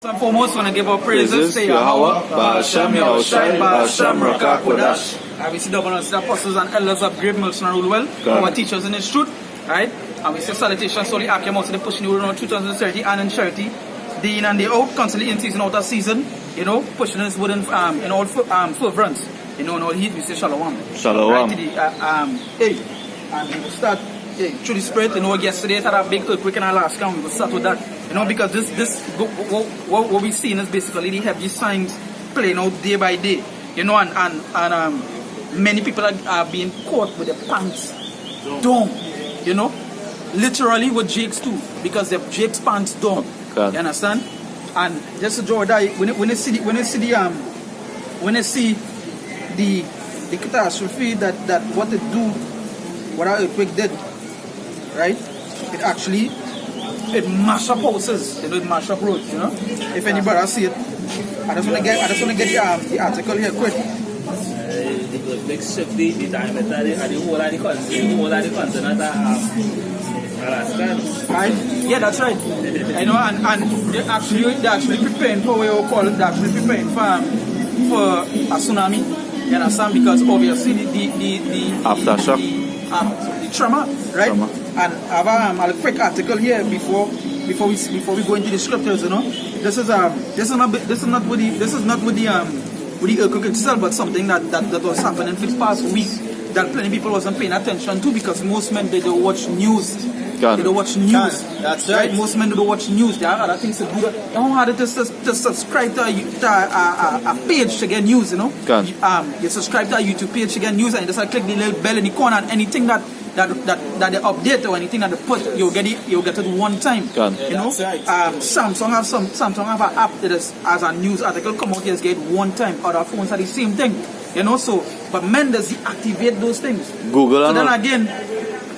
and foremost, want to give our praises to Yahweh, Ba'ashem Yahushai, Ba'ashem Rakah Kodash. We see the apostles and elders of Great Millstone Rulewell, our teachers in His truth, right? And we say salutations to the Akim, also the pushing the road 2030 and in charity, day in and day out, constantly in season, out of season, pushing us within in all fervence, in all heat. We say shalom. Shalom. Right, and we will start through the spirit. Yesterday had a big earthquake in Alaska, and we will start with that. Because what we see is basically the heavy signs playing out day by day. And many people are being caught with their pants down. Literally with Jake's too, because the Jake's pants down. God. You understand? And just to draw that, when you see the catastrophe that what it do, what our earthquake did, right? It mash up houses, it mash up roads, If anybody see it, I just want to get the article here quick. The shift the diameter and the whole of the continent Alaska. Right? Yeah, that's right. And they're actually preparing for what you call it. They're actually preparing for a tsunami. You understand? Because obviously the aftershock. The trauma, right? Trauma. And I have a quick article here before we go into the scriptures. This is not with the earthquake itself, but something that was happening for the past week that plenty people wasn't paying attention to, because most men they don't watch news. They don't watch news. That's right. Most men don't watch news. There are other things to do. You don't have to subscribe to a page to get news. You subscribe to a YouTube page to get news, and you just click the little bell in the corner, and anything that they update or anything that they put, you'll get it one time. That's right. Samsung have an app that is, as a news article come out, you just get one time. Other phones are the same thing. But men does deactivate those things. Google.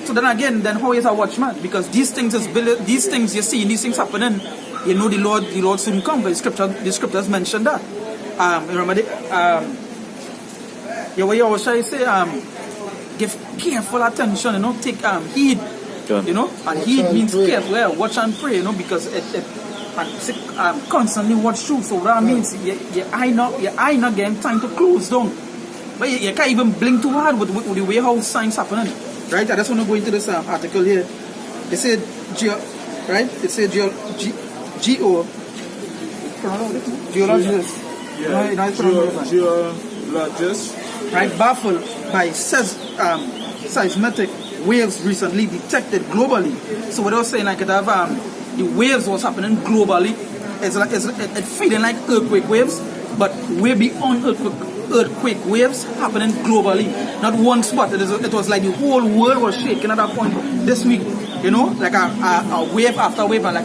So then again, how is a watchman? Because these things you see, these things happening, the Lord soon come. But the scriptures mentioned that. Remember what you always try to say, give careful attention, take heed, and heed means careful, watch and pray, because it constantly watch through. So that means your eye not getting time to close down. But you can't even blink too hard with the way how signs happening. Right, I just want to go into this article here. They said geologists. Geologists. Right, baffled by seismic waves recently detected globally. So what I was saying, like it have the waves was happening globally. It's feeling like earthquake waves, but way beyond earthquake waves happening globally, not one spot. It was like the whole world was shaking at that point this week. Like a wave after wave, and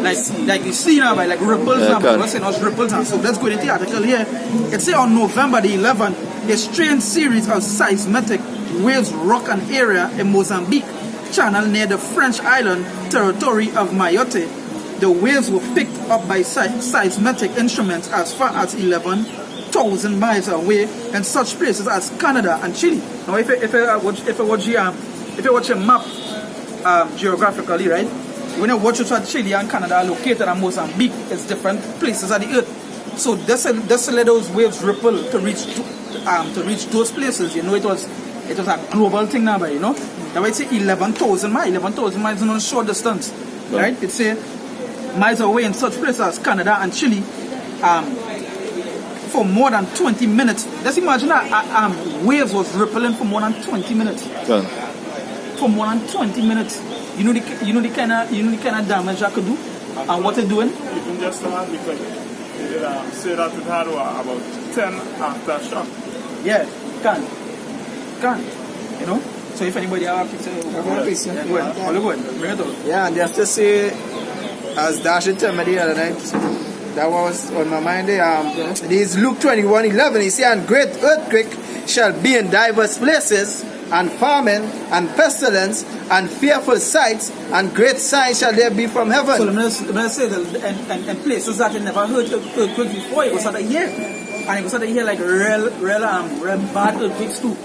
like you see now, like ripples. We're saying us ripples. And so let's go into the article here. It says on November the 11th, a strange series of seismic waves rock an area in Mozambique Channel near the French island territory of Mayotte. The waves were picked up by seismic instruments as far as 11,000 miles away in such places as Canada and Chile. Now, if you watch a map geographically, right, when you watch it, Chile and Canada are located, and Mozambique is different places of the earth. So this let those waves ripple to reach those places. It was a global thing now, but Now I say 11,000 miles. 11,000 miles is not a short distance, right? It's say miles away in such places as Canada and Chile. For more than 20 minutes. Just imagine that waves was rippling for more than 20 minutes. Yeah. For more than 20 minutes. You know the kind of damage that could do, and what it's doing. Even just because say that it had about 10 aftershock. Yeah, can. So if anybody have a picture, go ahead. Bring it up. Yeah, and just to say, as Dash told me the other night, that was on my mind. It is Luke 21:11. He said, "And great earthquake shall be in diverse places, and famine, and pestilence, and fearful sights, and great signs shall there be from heaven." So let me say that, and places that you never heard earthquake before, it was at a year, and it was at a year like real bad earthquakes too.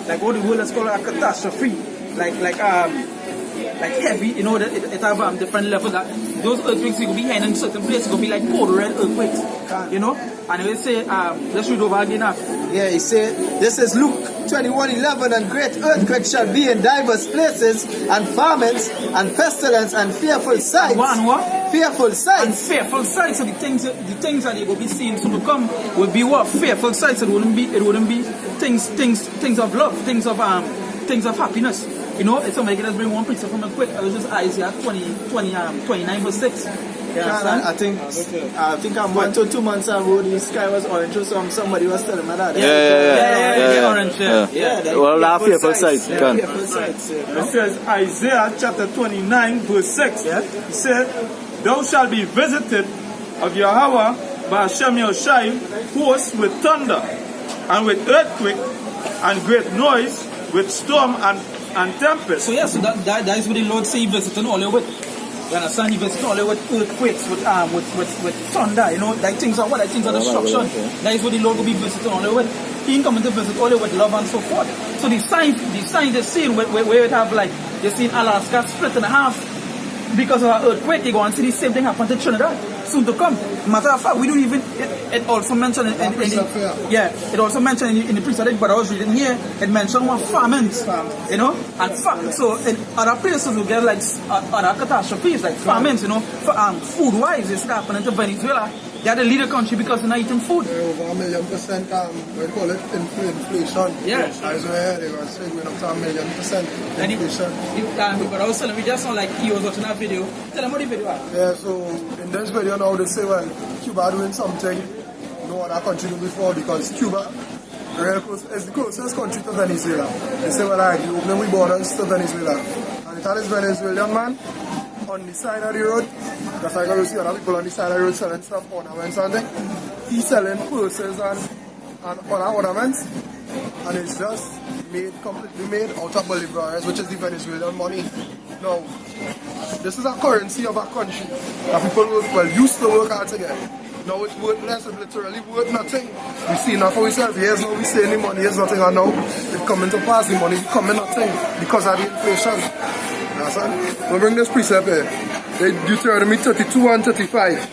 Like what the world is called a catastrophe, like heavy. It have different levels. those earthquakes will be hiding in certain places. It's going to be like cold red earthquakes. You know? And it will say, let's read over again now. Yeah, he said, this is Luke 21:11, and great earthquakes shall be in diverse places, and famines, and pestilence, and fearful sights. What? Fearful sights. And fearful sights. So the things that you will be seeing soon to come will be what? Fearful sights. It wouldn't be things of love, things of happiness. You know, it's somebody can just bring one picture from a quick. I was just Isaiah 29 verse 6. I think I'm 1 to 2 months ago, the sky was orange, so somebody was telling me that. Yeah, orange. Well, laugh here for sight. Yeah. It says Isaiah chapter 29 verse 6. Yeah. It said, thou shalt be visited of Yahweh by Hashem Yahushai, hosts with thunder, and with earthquake, and great noise, with storm and tempest. So so that is what the Lord say he visited all the way. You understand? He visited all the way with earthquakes, with thunder, you know, that things are destruction. That is what the Lord will be visiting all the way. He ain't coming to visit all the way with love and so forth. So the signs they're seeing where it have like they're seeing Alaska split in half because of an earthquake. They go and see the same thing happen to Trinidad soon to come. Matter of fact, we don't even. It also mentioned in it also mentioned in the priesthood, but I was reading here. It mentioned one famines, you know, and so in other places we get like other catastrophes like famines, you know, food wise. It's happening to Venezuela. They are the leader country because they're not eating food. Over 1,000,000%, we call it inflation. Yeah. As well, they were saying we're up to 1,000,000% inflation. But I was telling we just sound like he was watching that video. Tell them what the video is. Yeah, so in this video now they say, well, Cuba doing something no other country do before, because Cuba is the closest country to Venezuela. They say, well, alright, you open the borders to Venezuela. And it is Venezuelan man on the side of the road, because I got to see other people on the side of the road selling stuff, ornaments and things. He's selling purses and other ornaments, and it's just completely made out of Bolivarians, which is the Venezuelan money. Now, this is a currency of a country that people used to work hard to get. Now it's worth less, it's literally worth nothing. We see enough for ourselves. Here's now we say the money is nothing, and now it's coming to pass, the money becoming nothing because of the inflation. We bring this precept here. Deuteronomy 32 and 35.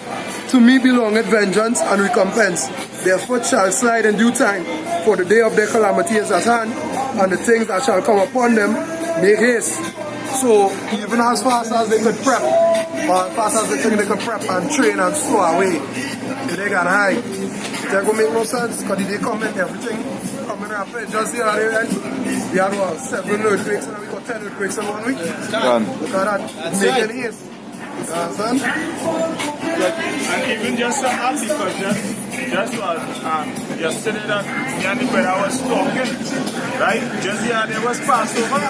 To me belongeth vengeance and recompense. Their foot shall slide in due time, for the day of their calamity is at hand, and the things that shall come upon them make haste. So even as fast as they could prep, or as fast as they think they could prep and train and store away, they can hide. It ain't gonna make no sense, because they come in, everything coming rapid. Just the other day, we had 7 earthquakes, and we got 10 earthquakes in 1 week. Look at that. It's making haste. You understand? And even just to add, because just was yesterday that me and the brother was talking, right? Just the other day was Passover.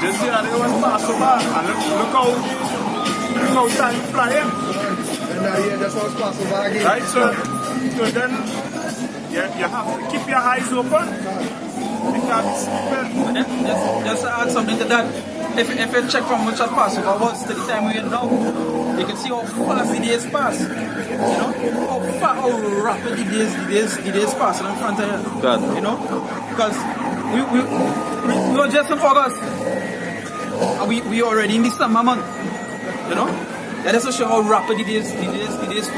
Just the other day was Passover, and look how time flying. And now yeah, that's how it's Passover again. Right, so then you have to keep your eyes open. You can't be sleeping. Just to add something to that, if you check from which Passover was to the time we are now, you can see how fast the days pass. You know, how rapid the days pass in front of you. You know, because we were just in August, and we already in the summer month. You know, that is to show how rapid the days go.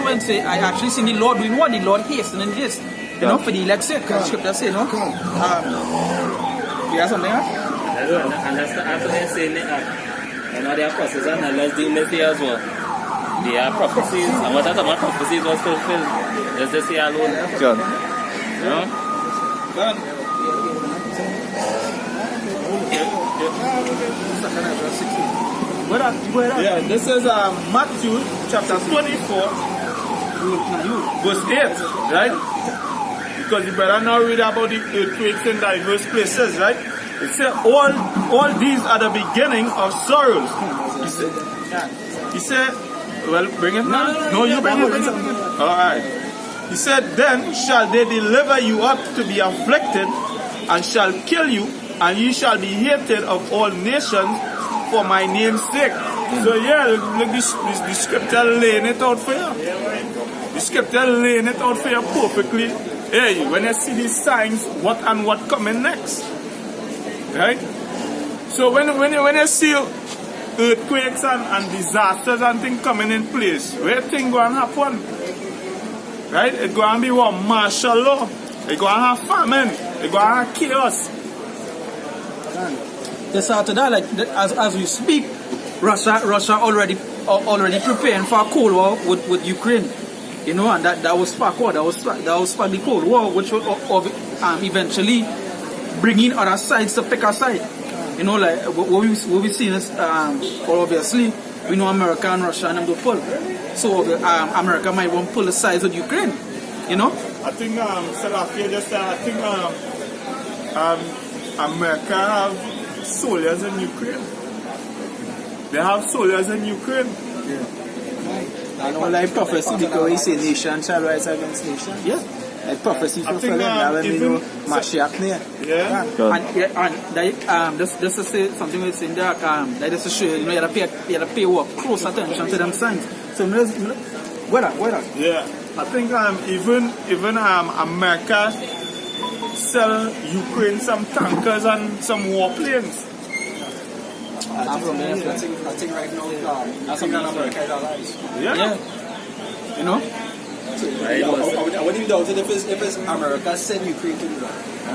And say, I actually seen the Lord doing what? The Lord hastening this. You know, for the election, because Scripture say, no? You have something else? And that's the answer they're saying that, you know, their process and let's deal with it as well. Their prophecies, and what other prophecies was fulfilled, just this year alone. John. You know? Yeah, this is Matthew chapter 24, verse 8, right? Because you better now read about the earthquakes in diverse places, right? It says, all these are the beginning of sorrows. He said, well, bring it now. No, you bring it. Alright. He said, then shall they deliver you up to be afflicted, and shall kill you, and ye shall be hated of all nations for my name's sake. So yeah, look, the scripture laying it out for you. The scripture laying it out for you perfectly. Hey, when you see these signs, what coming next? Right? So when you see earthquakes and disasters and things coming in place, where things going to happen? Right? It's going to be what? Martial law. It's going to have famine. It's going to have chaos. Yes, after that, like as we speak, Russia already preparing for a Cold War with Ukraine. You know, and that was spark war. That was spark the Cold War, which will eventually bring in other sides to pick a side. You know, like what we seen is obviously we know America and Russia and them do pull. So America might want to pull the sides with Ukraine. You know. I think Salafia just said I think America have soldiers in Ukraine. They have soldiers in Ukraine. Yeah. I know, like prophecy, because we say nation shall rise against nation. Yeah. Like prophecy fulfilling, that when we know Mashiach near. Yeah. And just to say something we saying there, like just to show you, you have to pay close attention to them signs. So where? Yeah. I think even America sell Ukraine some tankers and some warplanes. I think right now, that's something America is allies. Yeah. You know? I wouldn't even doubt it if it's America send Ukraine to do that. I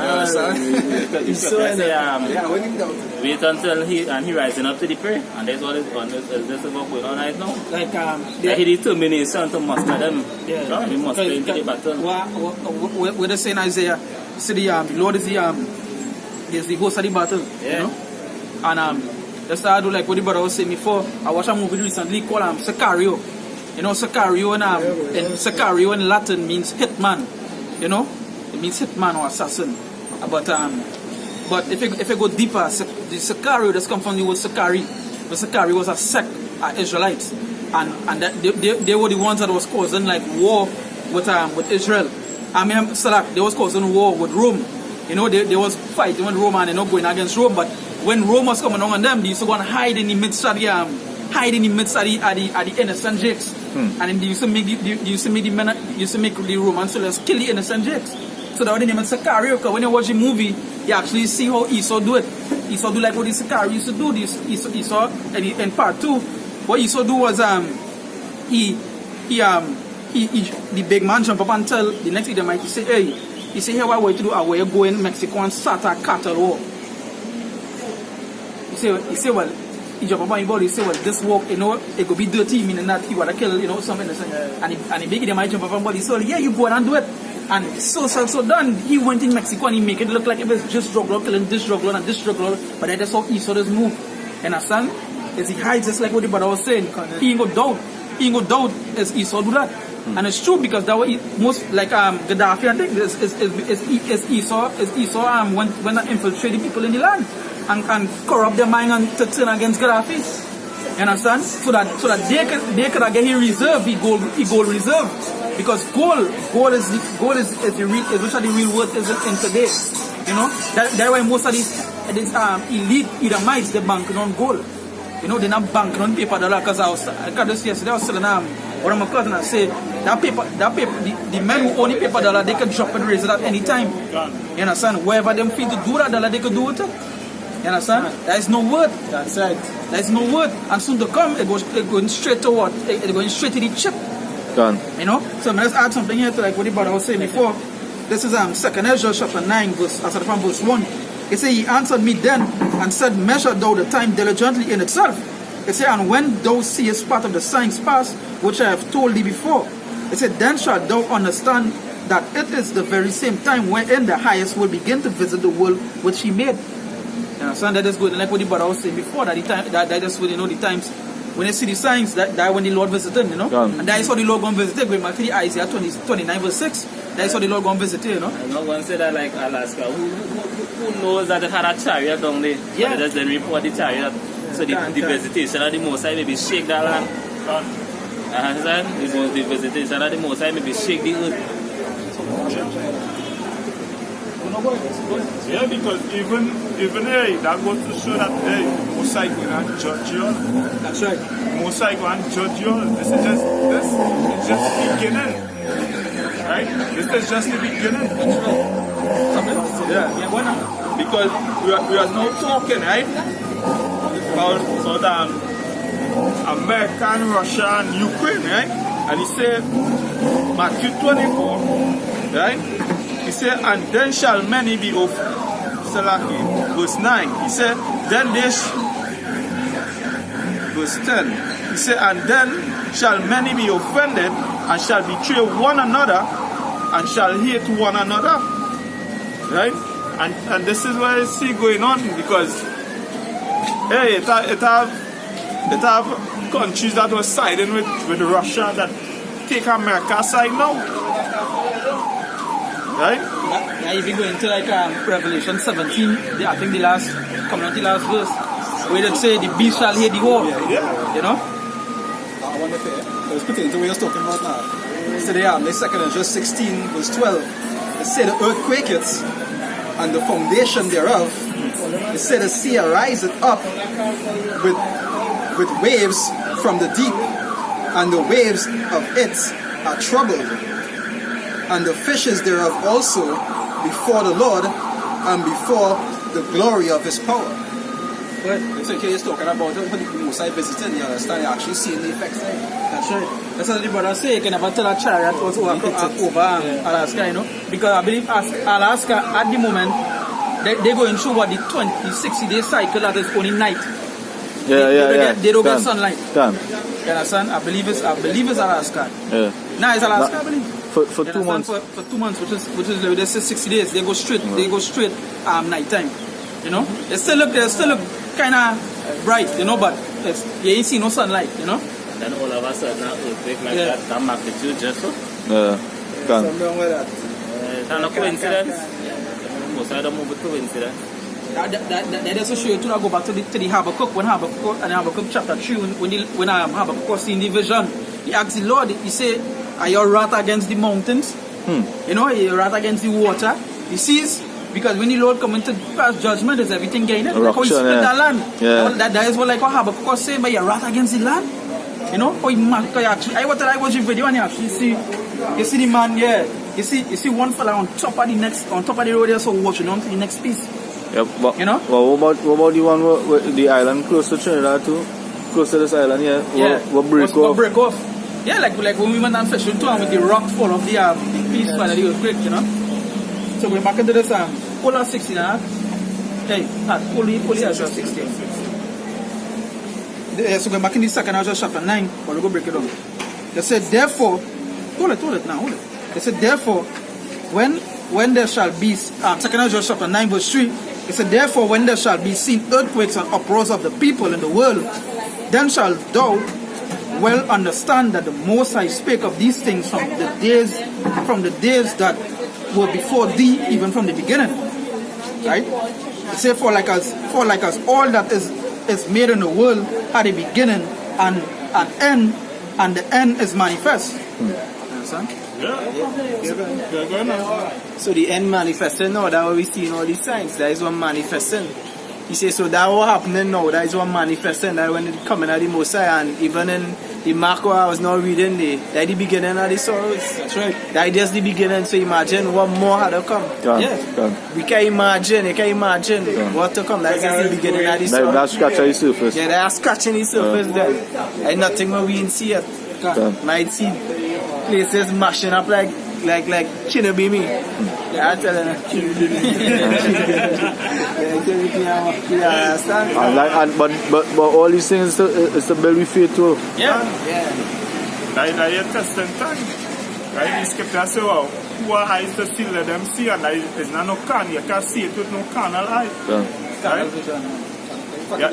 wouldn't even doubt it. Wait until he rising up to the prey, and that's what is what's going on right now. Like he determination to master them. Yeah. He must go into the battle. What they say in Isaiah, see the Lord is the host of the battle. Yeah. You know? And that's how I do like what the brother was saying before. I watched a movie recently called Sicario. You know, Sicario Sicario in Latin means hitman. You know, it means hitman or assassin. But if you go deeper, the Sicario that's come from the word Sicari. The Sicari was a sect of Israelites, and that they were the ones that was causing like war with Israel. I mean, they was causing war with Rome. You know, they was fighting with Rome and they not going against Rome. But when Rome was coming on them, they used to go and hide in the midst of the innocent Jakes. And then they used to make the Roman soldiers kill the innocent Jakes. So that was the name of Sicario, because when you watch the movie, you actually see how Esau do it. Esau do like what the Sicario used to do. Esau in part 2, what Esau do was the big man jump up and tell the next Edomite, he say, hey, here what I want to do, I want to go in Mexico and start a cattle war. He say, well, he jump up on his body, he say, well, this walk, you know, it could be dirty, meaning that he want to kill, you know, something. And the big Edomite jump up on his body, so yeah, you go and do it. And so done, he went in Mexico and he make it look like it was just drug lord killing this drug lord and this drug lord, but that's how Esau does move. And understand? As he hides, just like what the brother was saying, he ain't go doubt as Esau do that. And it's true, because that was most like Gaddafi, I think is Esau when they infiltrate the people in the land and corrupt their mind and to turn against Gaddafi. You understand? So that they could get his reserve, he gold reserve. Because gold is the real worth is in today. You know? That's why most of these elite Edomites, they banking on gold. You know, they're not banking on paper dollar, because I got this yesterday, I was telling one of my cousins, I said that paper the men who own the paper dollar, they can drop and raise it at any time. You understand? Wherever them feel to do that dollar, they can do it. You understand? There is no word. That's right. There is no word. And soon to come, it going straight to what? It going straight to the chip. Done. You know? So let's add something here to like what the brother was saying before. This is 2nd Ezra chapter 9, verse 1. It says, he answered me then and said, measure thou the time diligently in itself. It said, and when thou seest part of the signs pass, which I have told thee before, it said, then shalt thou understand that it is the very same time wherein the highest will begin to visit the world which he made. You understand? That is good. And like what the brother was saying before, that is when you know the times when you see the signs, that when the Lord visited, you know. And that is how the Lord going to visit. Going back to the Isaiah 29 verse 6. That is how the Lord going to visit, you know. I'm not going to say that like Alaska. Who knows that it had a chariot down there? Yeah. They just didn't report the chariot. So the visitation of the Most High maybe shake that land. Understand? The visitation of the Most High maybe shake the earth. Yeah, because even hey, that goes to show that hey, Most High going to judge you. That's right. Most High going to judge you. This is just beginning, right? This is just the beginning. Yeah. Because we are now talking, right? About America and Russia and Ukraine, right? And he said, Matthew 24, right? He said, and then shall many be Salaki, verse 9. He said, then verse 10. He said, and then shall many be offended and shall betray one another and shall hate one another. Right? And this is what I see going on because hey, it have countries that were siding with Russia that take America's side now. Right? Now if you go into like Revelation 17, I think the last verse, where they say the beast shall hear the war. Yeah. You know? I wonder if it's pertaining to what you're talking about now. So they are, in 2 Corinthians 16, verse 12. They say the earth quaketh, and the foundation thereof. They say the sea ariseth up with waves from the deep, and the waves of it are troubled, and the fishes thereof also before the Lord, and before the glory of his power. But so he's talking about when the Most High visited, you understand, you're actually seeing the effects there. That's right. That's what the brother say. You can never tell a chariot was over Alaska, you know. Because I believe Alaska at the moment, they're going through what the 60-day cycle that is only night. They don't get sunlight. You understand? I believe it's Alaska. Yeah. Now it's Alaska, I believe. For 2 months. For 2 months, which is they say 60 days. They go straight. They go straight night time. You know, they still look kind of bright, you know, but you ain't see no sunlight, you know. Then all of a sudden, an earthquake like that magnitude just so. Something wrong with that. It's not a coincidence. Most of them move with coincidence. That also show you to go back to the Habakkuk, when Habakkuk chapter 3, when Habakkuk was seeing the vision, he asked the Lord, he said, are you wrath against the mountains? You know, are you wrath against the water? He sees. Because when the Lord comes into pass judgment, is everything gained? Like how he split that land. Yeah. That is what like what Habakkuk was saying, but you're wrath against the land. You know, how he actually I watch the video and you actually see the man, you see one fella on top of the road there, so watching on to the next piece. Yeah, but, you know? Well, what about the one where the island close to Trinidad too? Close to this island, what break off? Yeah, like when we went on fishing too and with the rock fall of the piece for the earthquake, you know? So we're back into this Polar 16, Hey, Polar 16. So we're back in the second chapter 9, but we'll go break it down. They said, therefore, hold it now. They said, therefore, when there shall be, second chapter 9, verse 3, they said, therefore, when there shall be seen earthquakes and uproars of the people in the world, then shalt thou well understand that the Most High spake of these things from the days that were before thee, even from the beginning. Right? They say, for like us all that is made in the world had a beginning and an end, and the end is manifest. Understand? So the end manifesting now, that what we see in all these signs, that is what manifesting. He says, so that what happening now, that is what manifesting, that when it coming at the Most High, and even in the mark where I was not reading, that the beginning of the sorrows. That's right. That just the beginning, so imagine what more had to come. We can imagine, what to come. That is just the beginning of the sorrows. That's scratching the surface. Yeah, that's scratching the surface there. And nothing more we didn't see it. Might see places mashing up like Chinabimi. Yeah, I'm telling you. But all these things is to build with faith too. That is testing time. Right? The scripture says, well, who are eyes to see, let them see, and there's no can. You can't see it with no carnal eye. Right?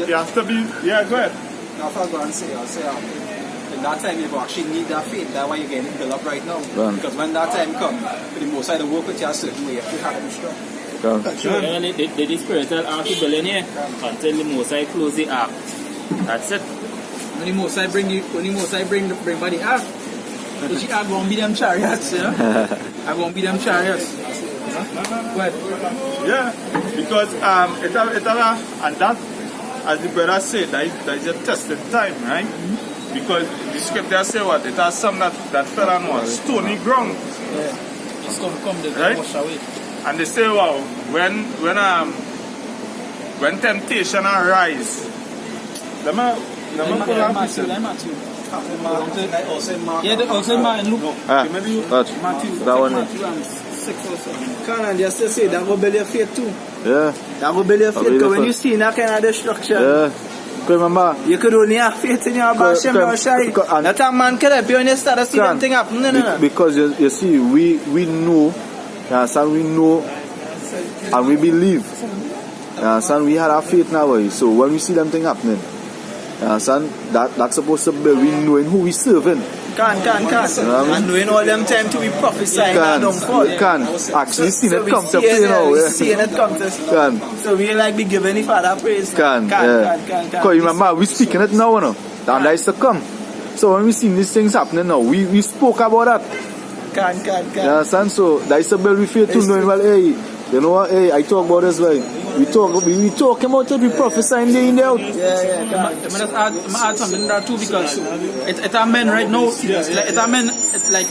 You have to be, go ahead. Now, if I go and say, in that time you actually need that faith. That's why you're getting built up right now. Because when that time comes, for the Most High to work with you a certain way, you have to be strong. The spiritual ark is building here until the Most High close the ark. That's it. When the Most High bring by the ark, the ark won't be them chariots, you know? I won't be them chariots. What? Yeah, because and that, as the brother said, that is a tested time, right? Because the scripture say what? It has some that fell on what? Stony ground. Yeah. It's come they right? wash away. And they say, wow, when temptation arise, Matthew. Yeah, also Mark and Luke. Matthew. That one. Matthew and 6 or 7. Can't just say that will build your faith too. Yeah. That will build your faith. build your Because when faith. you see that kind of destruction, Yeah. Remember? you could only have faith in your Bashem Yoshai. That a man could help you when you start to see them thing happen. No. Because you see, we know, you understand, we know and we believe. You understand, we had our faith now. So when we see them thing happening, you understand, that's supposed to be we knowing who we serving. Can. And knowing all them time to be prophesying that don't fall. Can. Actually seeing So it we come to see play now. we Yeah. seeing it come to. Can. So we like be giving the Father praise. Can. Because remember, we speaking it now, no? And that is to come. So when we see these things happening now, we spoke about that. Can. You understand? So that is the bill we feel too, knowing, well, hey, you know what, hey, I talk about this, way. We talk about it, we prophesying day in there out. Yeah. I'm just add something to that too, because it's a men right now. It's a men like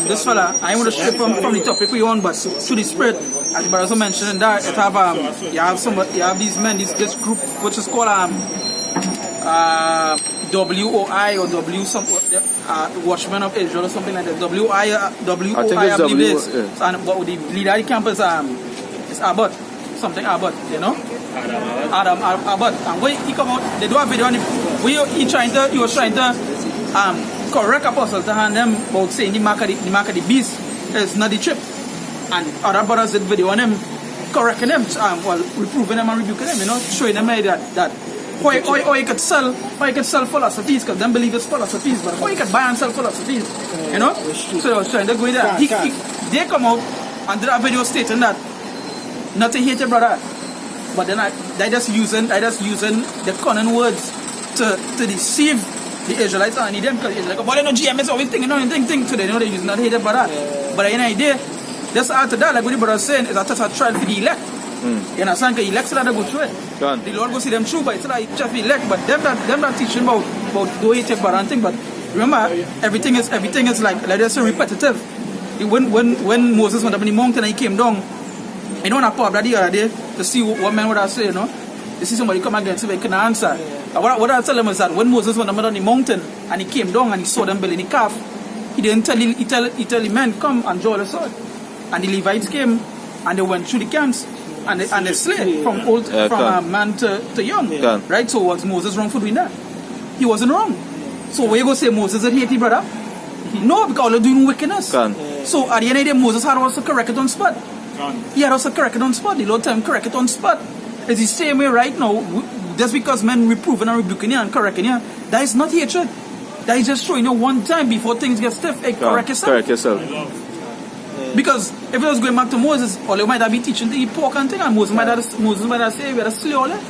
this fella. I want to strip from the topic we on, but through the spirit, as but also mentioned that it have you have these men, this group which is called WOI or W some Watchmen of Israel or something like that. WOI I believe it is. Yeah. So, and what the leader of the campus is Abbott, something Abbott, you know. Adam Abbott, and when he come out, they do a video on it. He was trying to correct apostles to hand them about saying the mark of the beast is not the chip, and other brothers did video on him correcting them, reproving them and rebuking them, you know, showing them that or you could sell philosophies, because them believe it's philosophies, but or you could buy and sell philosophies, you know. So they was trying to go in there. They come out and did a video stating that not to hate your brother, but then they just using the cunning words to deceive the Israelites and them, because it's like, but they know GMS always thinking, so they know they're using not hate your brother. But in idea, just after that, like what the brother was saying, is that that's a trial for the elect. You understand? Because elect so that they go through it. The Lord go see them through, but it's like just the elect. But them that teaching about don't hate your brother and thing. But remember, everything is like just so repetitive. When Moses went up in the mountain and he came down, I don't want to pop that the other day to see what man would have said, you know. You see somebody come against him, he couldn't answer. And what I tell him is that when Moses went up on the mountain and he came down and he saw them building the calf, he didn't tell the men, come and draw the sword. And the Levites came and they went through the camps and they slay from man to young. Right? So was Moses wrong for doing that? He wasn't wrong. So where you go say Moses did hate his brother? No, because they're doing wickedness. So at the end of the day, Moses had also correct it on spot. He had also correct it on spot. The Lord time correct it on spot. It's the same way right now. Just because men reproving and rebuking you and correcting you, that is not hatred. That is just showing you one time before things get stiff. Correct yourself. Because if it was going back to Moses, all you might have been teaching to eat pork and thing, and Moses might have said we had to slay all that.